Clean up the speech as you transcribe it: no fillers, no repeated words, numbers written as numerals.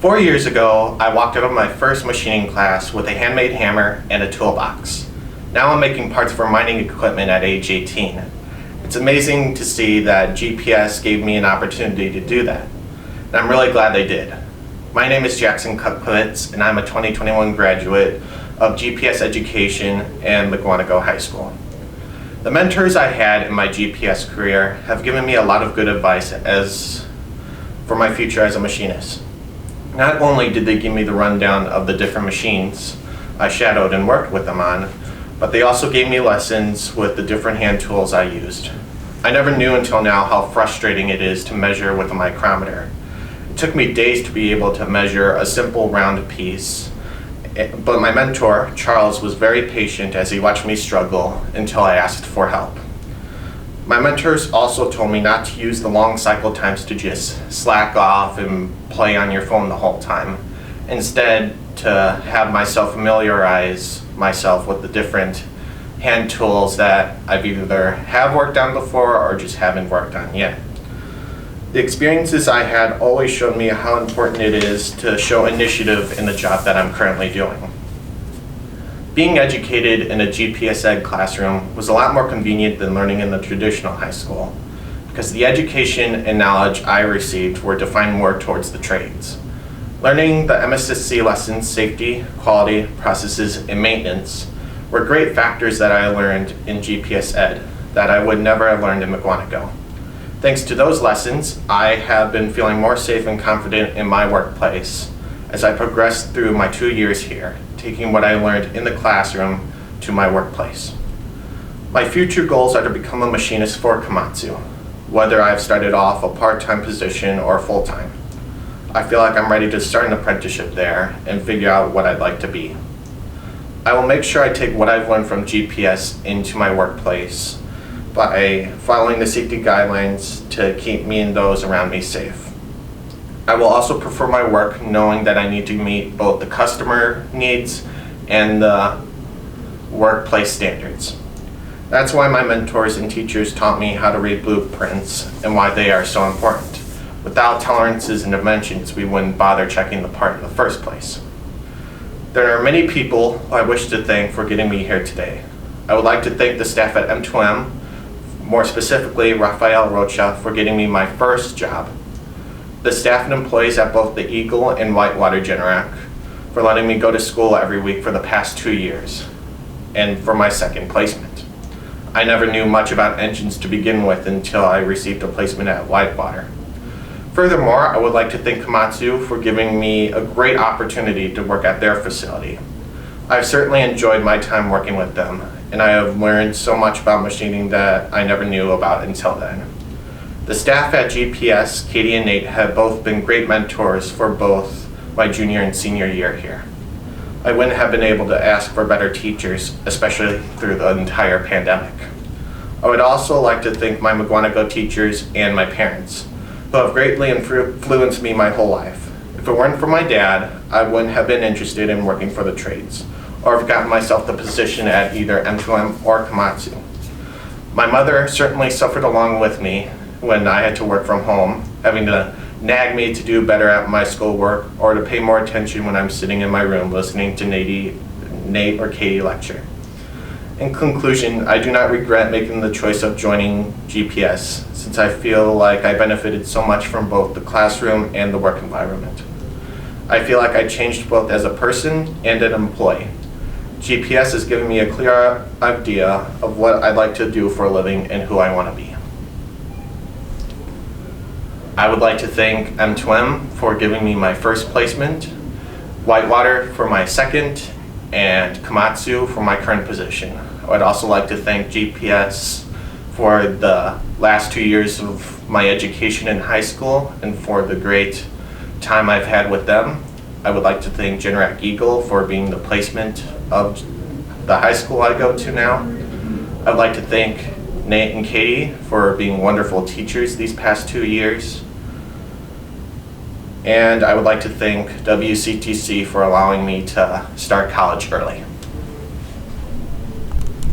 4 years ago, I walked out of my first machining class with a handmade hammer and a toolbox. Now I'm making parts for mining equipment at age 18. It's amazing to see that GPS gave me an opportunity to do that, and I'm really glad they did. My name is Kupkovits, and I'm a 2021 graduate of GPS education and McGuanago High School. The mentors I had in my GPS career have given me a lot of good advice for my future as a machinist. Not only did they give me the rundown of the different machines I shadowed and worked with them on, but they also gave me lessons with the different hand tools I used. I never knew until now how frustrating it is to measure with a micrometer. It took me days to be able to measure a simple round piece, but my mentor, Charles, was very patient as he watched me struggle until I asked for help. My mentors also told me not to use the long cycle times to just slack off and play on your phone the whole time. Instead, to have myself familiarize myself with the different hand tools that I've either have worked on before or just haven't worked on yet. The experiences I had always showed me how important it is to show initiative in the job that I'm currently doing. Being educated in a GPS ed classroom was a lot more convenient than learning in the traditional high school, because the education and knowledge I received were defined more towards the trades. Learning the MSSC lessons, safety, quality, processes, and maintenance, were great factors that I learned in GPS ed that I would never have learned in McGuanago. Thanks to those lessons, I have been feeling more safe and confident in my workplace as I progressed through my 2 years here, taking what I learned in the classroom to my workplace. My future goals are to become a machinist for Komatsu, whether I've started off a part-time position or full-time. I feel like I'm ready to start an apprenticeship there and figure out what I'd like to be. I will make sure I take what I've learned from GPS into my workplace by following the safety guidelines to keep me and those around me safe. I will also prefer my work knowing that I need to meet both the customer needs and the workplace standards. That's why my mentors and teachers taught me how to read blueprints and why they are so important. Without tolerances and dimensions, we wouldn't bother checking the part in the first place. There are many people I wish to thank for getting me here today. I would like to thank the staff at M2M, more specifically Rafael Rocha, for getting me my first job. The staff and employees at both the Eagle and Whitewater Generac for letting me go to school every week for the past 2 years, and for my second placement. I never knew much about engines to begin with until I received a placement at Whitewater. Furthermore, I would like to thank Komatsu for giving me a great opportunity to work at their facility. I've certainly enjoyed my time working with them, and I have learned so much about machining that I never knew about until then. The staff at GPS, Katie and Nate, have both been great mentors for both my junior and senior year here. I wouldn't have been able to ask for better teachers, especially through the entire pandemic. I would also like to thank my McGuanago teachers and my parents, who have greatly influenced me my whole life. If it weren't for my dad, I wouldn't have been interested in working for the trades, or have gotten myself the position at either M2M or Komatsu. My mother certainly suffered along with me when I had to work from home, having to nag me to do better at my schoolwork or to pay more attention when I'm sitting in my room listening to Nate or Katie lecture. In conclusion, I do not regret making the choice of joining GPS, since I feel like I benefited so much from both the classroom and the work environment. I feel like I changed both as a person and an employee. GPS has given me a clear idea of what I'd like to do for a living and who I want to be. I would like to thank M2M for giving me my first placement, Whitewater for my second, and Komatsu for my current position. I would also like to thank GPS for the last 2 years of my education in high school and for the great time I've had with them. I would like to thank Generac Eagle for being the placement of the high school I go to now. I would like to thank Nate and Katie for being wonderful teachers these past 2 years. And I would like to thank WCTC for allowing me to start college early.